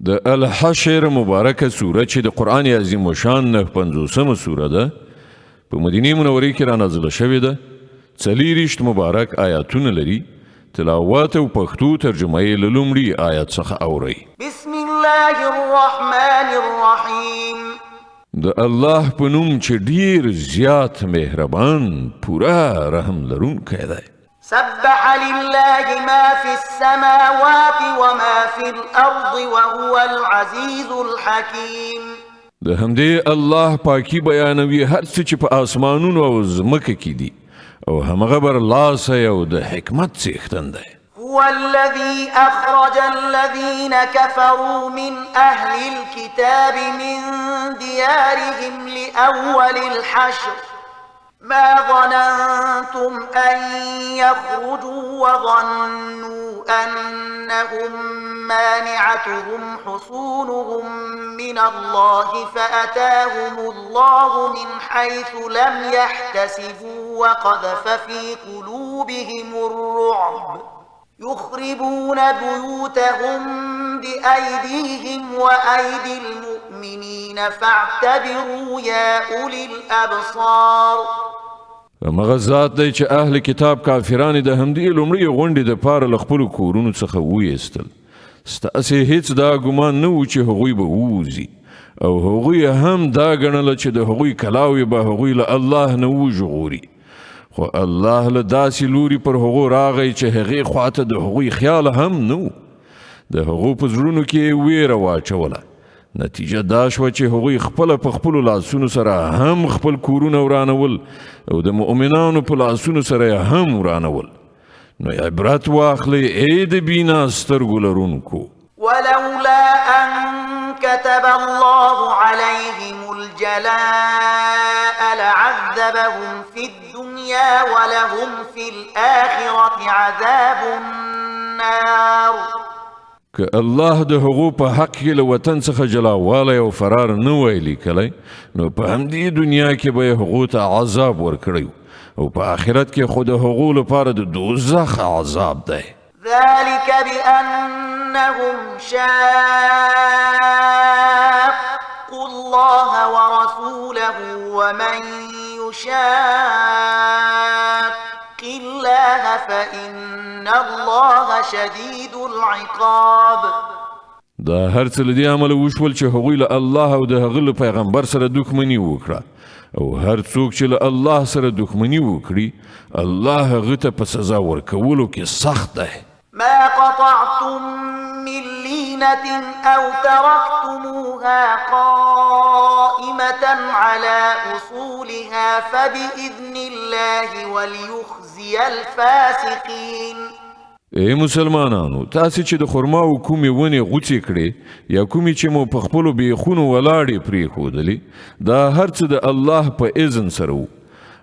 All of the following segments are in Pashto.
د الحشر مبارکه سوره چې د قرآن عظیم شان 50مه سوره ده په مدینه منوره کې را نازله شوې ده. 40 مبارک آیاتونه لري. تلاوت او پښتو ترجمه یې له لومړي آیت څخه اورئ. بسم الله الرحمن الرحیم. د الله په نوم چې ډیر زیات مهربان پورا رحم لرونکی دی. سبح لله ما في السماوات وما في الأرض وهو العزيز الحكيم. د همدې الله پاکي بیانوي هر څه چې په آسمانونو او ځمکه کې دي او همغه برلاسه او د حکمت څښتن دی. هو الذي أخرج الذين كفروا من أهل الكتاب من ديارهم لأول الحشر ما ظننتم أن يخرجوا وظنوا أنهم مانعتهم حصونهم من الله فأتاهم الله من حيث لم يحتسبوا وقذف في قلوبهم الرعب يخربون بيوتهم بأيديهم وأيدي المؤمنين فاعتبروا يا أولي الأبصار. مغه ذات دی چې اهل کتاب کافرانو د همدې لومړی غونډې د پاره له خپلو کورونو څخه وایستل. ستاسې هیڅ دا ګمان نه و چې هغوی به ووځي او هغوی هم دا ګڼله چې د هغوی کلاوې به هغوی له الله نه وژغوري. خو الله له داسې لوري پر هغو راغی چې هغې خواته د هغوی خیال هم نه و. د هغو په زړونو کې ویره واچوله. نتیجه دا شوه چې هغوی خپله په خپلو لاسونو سره هم خپل کورونه ورانول او د مؤمنانو په لاسونو سره هم ورانول. نو عبرت واخلئ ای د بینا سترګو لرونکو. ولولا أن كتب الله عليهم الجلاء لعذبهم في الدنيا ولهم في الآخرة عذاب النار. که الله د هغو په حق کې له وطن څخه جلاوالی او فرار نه وای لیکلی نو په همدې دنیا کې به یې هغو ته عذاب ورکړی او په آخرت کې خو د هغو لپاره د دوزخ عذاب دی. ذلك بأنهم شاقوا الله ورسوله ومن يشاق الله فإن الله شديد العقاب. دا هر څه له دې عمله وشول چې هغوی له الله او د هغه له پیغمبر سره دښمني وکړه او هر څوک چې له الله سره دښمني وکړي الله هغه ته په سزا ورکولو کې سخت دی. ما قطعتم من لينة أو تركتموها قائمة على أصولها فبإذن الله وليخزي الفاسقين. ای مسلمانانو تاسې چې د خرما او کومې ونې غوڅې کړې یا کومې چې مو په خپلو بیخونو ولاړې پرېښودلې دا هر څه د الله په اذن سره و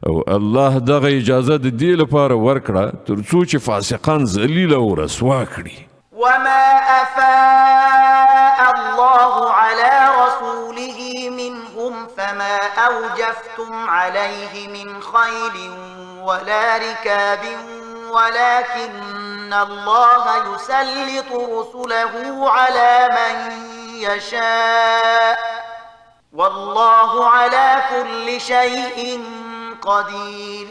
او الله دغه اجازه د دې لپاره ورکړه تر څو چې فاسقان ذلیل او رسوا کړي. وما أفاء الله على رسوله منهم فما أوجفتم عليه من خيل ولا ركاب ولكن الله يسلط رسله على من يشاء والله على كل شيء قدير.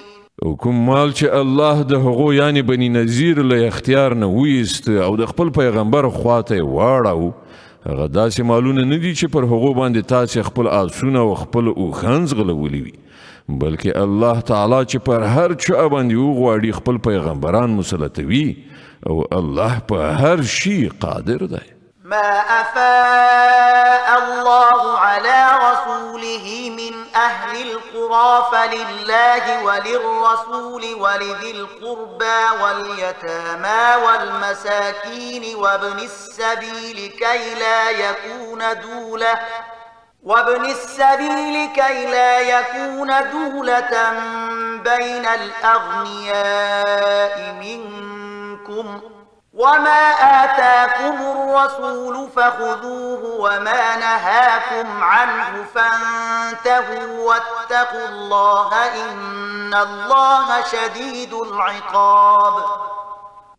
او کوم مال چې الله د هغو یعنی بني نذیر له اختیار نه ویست او د خپل پیغمبر خواته واړو هغه داسې مالونه نه دي چې پر هغو باندې تاسې خپل آسونه او خپل اوښان ځغلولي وي بلکې الله تعالی چې پر هر چا باندې وغواړي خپل پیغمبران مسلطوي او الله په هر شي قادر دی. ما أفاء الله على رسوله من أهل القرى فلله وللرسول ولذي القربى واليتامى والمساكين وابن السبيل كي لا يكون دولة بين الأغنياء منكم وما آتاكم الرسول فخذوه وما نهاكم عنه فانتهوا واتقوا الله إن الله شديد العقاب.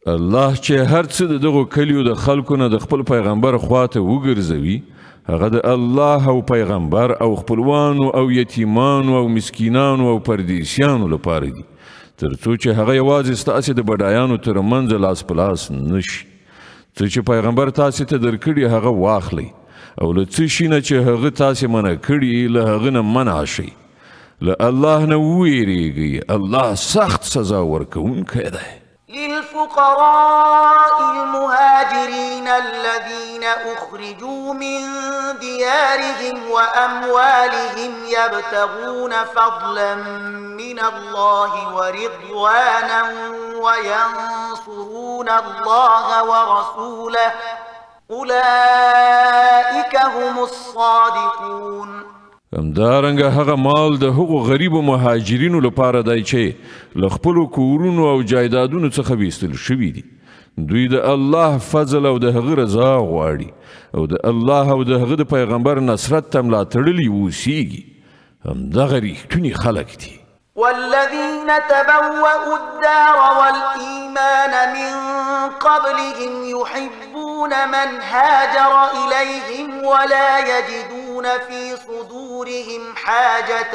الله چې هر څه د دغو کلیو د خلکو نه د خپل پیغمبر خواته وګرځوي هغه د الله او پیغمبر او خپلوانو او یتیمانو او مسکینانو او پردیسیانو لپاره دي تر څو چې هغه یوازې ستاسې د بډایانو ترمنځ لاس په لاس نشي. څه چې پیغمبر تاسې ته درکړي هغه واخلئ او له څه شي نه چې هغه تاسې منع کړي له هغه نه منع شئ. له الله نه وویریږئ، الله سخت سزا ورکوونکی دی. للفقراء المهاجرين الذين أخرجوا من ديارهم وأموالهم يبتغون فضلا من الله ورضوانا وينصرون الله ورسوله أولئك هم الصادقون. همدارنګه هغه مال د هغو غریبو مهاجرینو لپاره دی چې له خپلو کورونو او جایدادونو څخه ویستل شوي دي. دوی د الله فضل او د هغه رضا غواړي او د الله او د هغه د پیغمبر نصرت ته ملاتړلي اوسیږي. همدغه ریښتوني خلک دي. والذين تبوأوا الدار والإيمان من قبلهم يحبون من هاجر إليهم ولا يجدون في صدورهم حاجة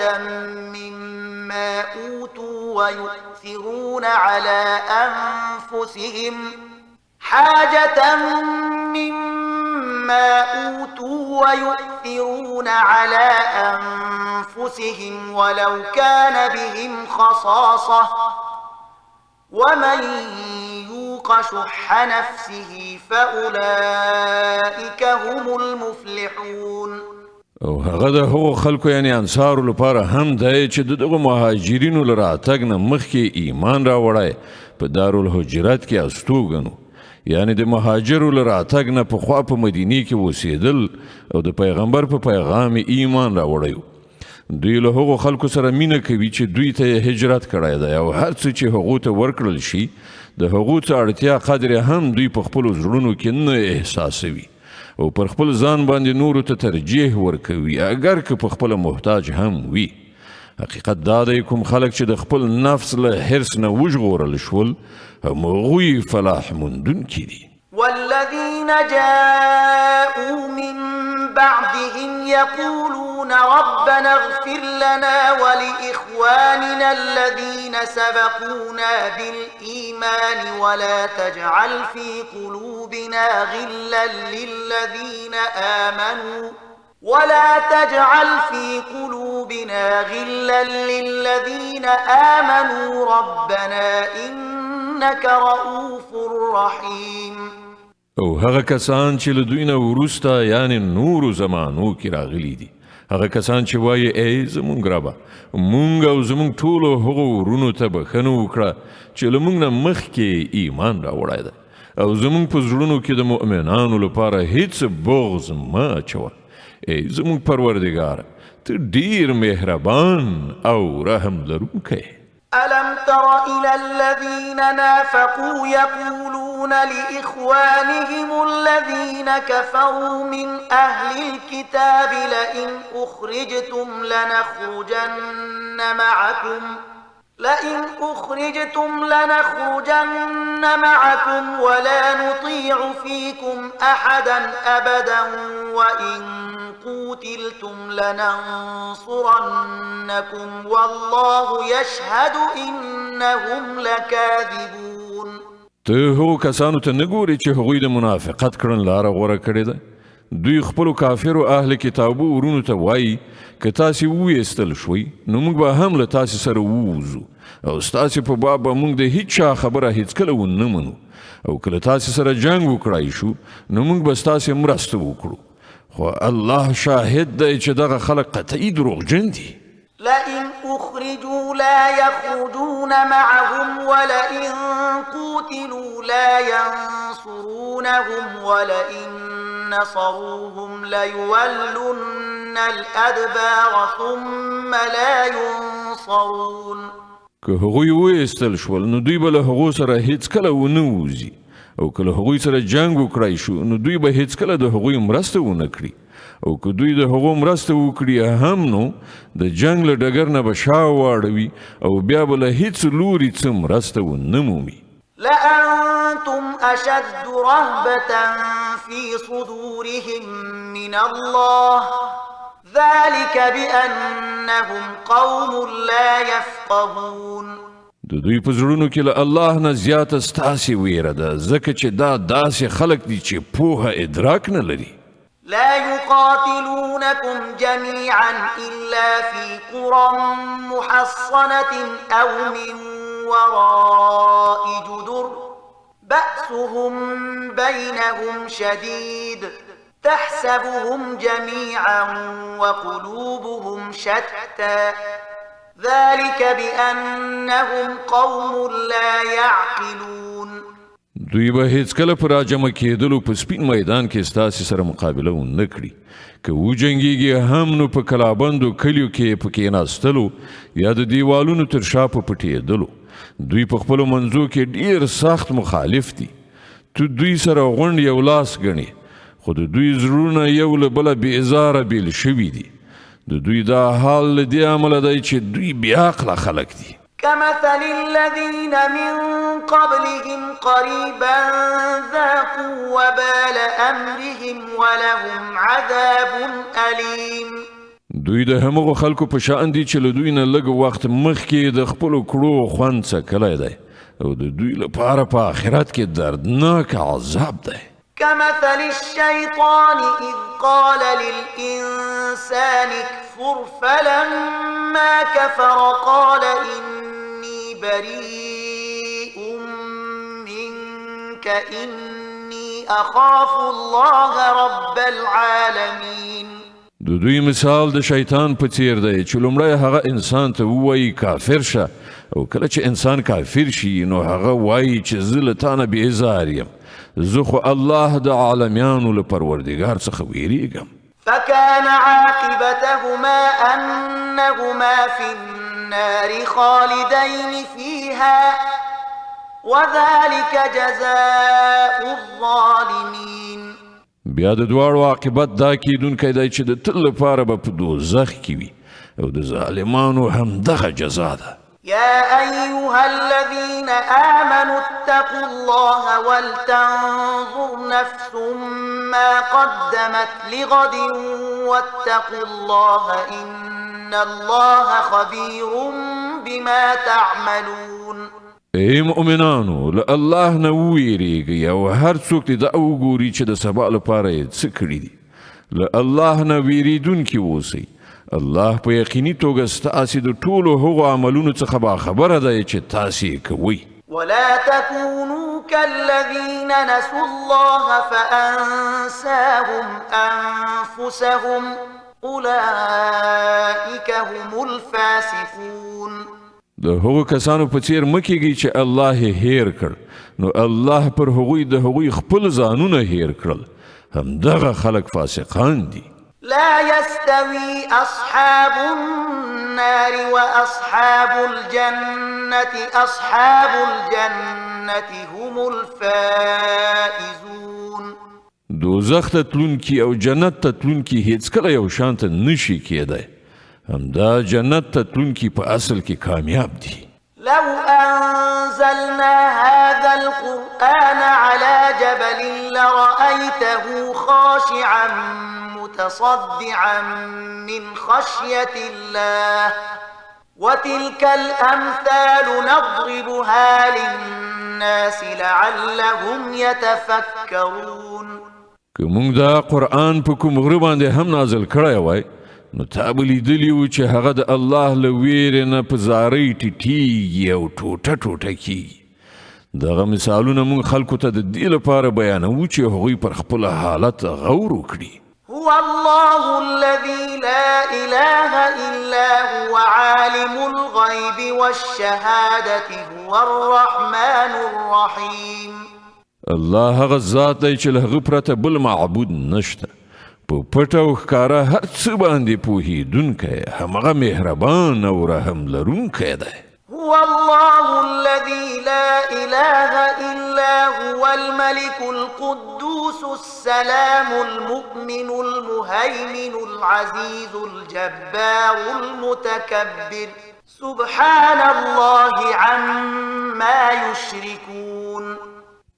مما أوتوا ويؤثرون على أنفسهم ولو كان بهم خصاصة ومن يوق شح نفسه فأولئك هم المفلحون. او هغه د هغو خلکو یعنی انصارو لپاره هم دی چې دغه مهاجرینو له راتګ نه مخکې ایمان راوړی په دارالهجرت کې استوګنو، یعنی د مهاجرو له راتګ نه پخوا په مدینې کې اوسېدل او د پیغمبر په پیغام ایمان راوړی. دوی له هغو خلکو سره مینه کوي چې دوی ته هجرت کړی دی او هر څه چې هغو ته ورکړل شي د هغو څه اړتیا قدر هم دوی په خپلو زړونو کې نه احساسوي او پر خپل ځان باندې نورو ته ترجیح ورکوي اگر که په خپله محتاج هم وي. حقیقت دا دی کوم خلک چې د خپل نفس له حرص نه وژغورل شول همغوی فلاح موندونکي دي. والذين جاءوا من بعدهم يقولون ربنا اغفر لنا ولإخواننا الذين سبقونا بالإيمان ولا تجعل في قلوبنا غلا للذين آمنوا ربنا إنك رؤوف رحيم. او هغه کسان چې له دوی نه وروسته یعنی نورو زمانو کې راغلي دي، هغه کسان چې وایي ای زمونږ ربه مونږ او زمونږ ټولو هغو ورونو ته بښنه وکړه چې له مونږ نه مخکې ایمان راوړی دی او زمونږ په زړونو کې د مؤمنانو لپاره هیڅ بغض مه اچوه. ای زمونږ پروردګاره ته ډیر مهربان او رحم لرونکی. ألم تر إلى الذين نافقوا يقولون لإخوانهم الذين كفروا من أهل الكتاب لئن أخرجتم لنخرجن معكم ولا نطيع فيكم أحدا أبدا وإن قوتلتم لننصرنكم والله يشهد إنهم لكاذبون. ته هغو کسانو ته نه ګورې چې هغوی د منافقت کړن لاره غوره کړې ده. دوی خپلو کافرو اهل کتابو ورونو ته وایي که تاسې وویستل شوئ نو موږ به هم له تاسې سره ووځو او ستاسې په باب به موږ د هیڅ چا خبره هیڅکله ونه منو او که له تاسې سره جنګ وکړای شو نو موږ به ستاسې مرسته وکړو. خو الله شاهد دی چې دغه خلک قطعي دروغجن دي. لئن أخرجوا لا يخرجون معهم ولئن قوتلوا لا ينصرونهم ولئن نصروهم ليولن الأدبار ثم لا ينصرون. که هغوی وایستل شول نو دوی به له هغو سره هیڅکله ونه وځي او که له هغوی سره جنګ وکړای شو نو دوی به هیڅکله د هغوی مرسته ونه کړي او که دوی د هغو مرسته وکړي هم نو د جنګ له ډګر نه به شا واړوي او بیا به له هیڅ لوري څه مرسته ونه مومي. لأنتم أشد رهبة في صدورهم من الله ذلك بأنهم قوم لا يفقهون. د دوی په زړونو کې له الله نه زیاته ستاسې ویره ده، ځکه چې دا داسې خلک دي چې پوهه ادراک نه لري. لا يقاتلونكم جميعا إلا في قرى محصنة أو من وراء جدر بأسهم بينهم شديد تحسبهم جميعا وقلوبهم شتى ذلك بأنهم قوم لا يعقلون. دوی به هیڅکله په راجمع کېدلو په سپین میدان کې ستاسې سره مقابله ونه کړي، که وجنګېږي هم نو په کلابندو کلیو کې په کېناستلو یا د دیوالونو تر شا په پټېدلو. دوی په خپلو منځو کې ډېر سخت مخالف دي. تو دوی سره غونډ یو لاس ګڼي، خو د دوی زړونه یو له بله بېزاره بېل شوي دي. د دوی دا حال له دې امله دی چې دوی بېعقله خلک دي. كمثل الذين من قبلهم قريبا ذاقوا وبال أمرهم ولهم عذاب أليم. دوی د همغو خلکو په شان دي چې له دوی نه لږ وخت مخکې د خپلو کړو خوند څکلی دی، او د دوی لپاره په آخرت کې دردناک عذاب دی. كمثل الشيطان إذ قال للإنسان اكفر فلما كفر قال إني بريء منك إني أخاف الله رب العالمين. د دوی مثال د شیطان په څیر دی چې لومړی هغه انسان ته ووایي کافر شه، او کله چې انسان کافر شي نو هغه وایي چې زه له تا نه بېزار یم، زه خو الله د عالمیانو له پروردګار څخه ویریږم. فكان عاقبتهما أنهما في النار خالدين فيها وذلك جزاء الظالمين. بیا د دواړو عاقبت دا کیدونکی دی چې د تل لپاره به په دوزخ کې وي، او د ظالمانو همدغه جزا ده. يا أيها الذين آمنوا اتقوا الله ولتنظر نفس ما قدمت لغد واتقوا الله إن الله خبير بما تعملون. ای مؤمنانو، له الله نه وویریږئ او هر څوک دې دا وګوري چې د سبا لپاره یې څه کړي دي. له الله نه ویریدونکي اوسئ. الله په یقیني توګه ستاسې د ټولو هغو عملونو څخه باخبره دی چې تاسې یې کوئ. ولا تكونوا كالذين نسوا الله فأنساهم أنفسهم أولئك هم الفاسقون. د هغو کسانو په څیر مه کیږئ چې الله یې هیر کړ، نو الله پر هغوی د هغوی خپل ځانونه هیر کړل. همدغه خلک فاسقان دي. لا يستوي أصحاب النار وأصحاب الجنة أصحاب الجنة هم الفائزون. دوزخ ته تلونکي او جنت ته تلونکي هیڅکله یو شان ته نشي کېدی. همدا جنت ته تلونکي په اصل کې کامیاب دي. لو أنزلنا هذا القرآن على جبل لرأيته خاشعا متصدعا من خشية الله وتلك الأمثال نضربها للناس لعلهم يتفكرون. که موږ دا قرآن په کوم غره باندې هم نازل کړی وای، نو تا به لیدلي و چې هغه د الله له ویرې نه په زارۍ ټیټیږي او ټوټه ټوټه کیږي. دغه مثالونه موږ خلکو ته د دې لپاره بیانوو چې هغوی پر خپل حالت غور وکړي. هو الله الذي لا إله إلا هو عالم الغيب والشهادة هو الرحمن الرحيم. الله هغه ذات دی چې له هغه پرته بل معبود نشته. په پټ او ښکاره هر څه باندې پوهېدونکی، همغه مهربان او رحم لرونکی دی. هو الله الذي لا إله إلا هو الملك القدوس السلام المؤمن المهيمن العزيز الجبار المتكبر سبحان الله عما يشركون.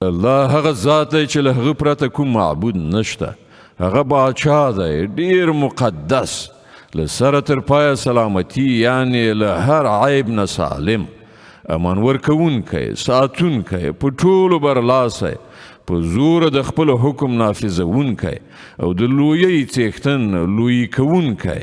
الله هغه ذات دی چې له هغه پرته کوم معبود نشته. هغه باچا دی ډیر مقدس، له سره تر پایه سلامتی، یعنی له هر عیب نه سالم، امان ورکوونکی، ساتونکی، په ټولو برلاسی، په زور د خپل حکم نافذونکی او د لویۍ څښتن لویی کوونکی.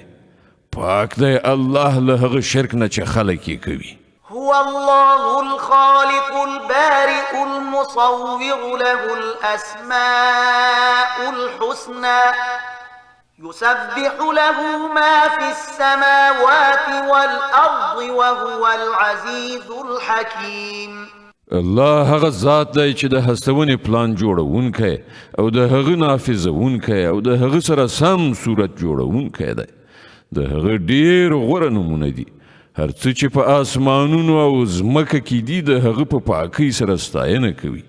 پاک دی الله له هغه شرک نه چې خلک یې کوي. هو الله الخالق البارئ المصور له الأسماء الحسنى يسبح له ما في السماوات والأرض وهو العزيز الحكيم. الله هغه ذات دی چې د هستونې پلان جوړونکی او د هغه نافذونکی او د هغه سره سم صورت جوړونکی دی. د هغه ډیر غوره نومونه دي. هر څه چې په آسمانونو او ځمکه کې دي د هغه په پاکۍ سره ستاینه کوي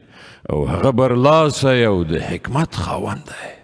او هغه برلاسی او د حکمت خاوند دی.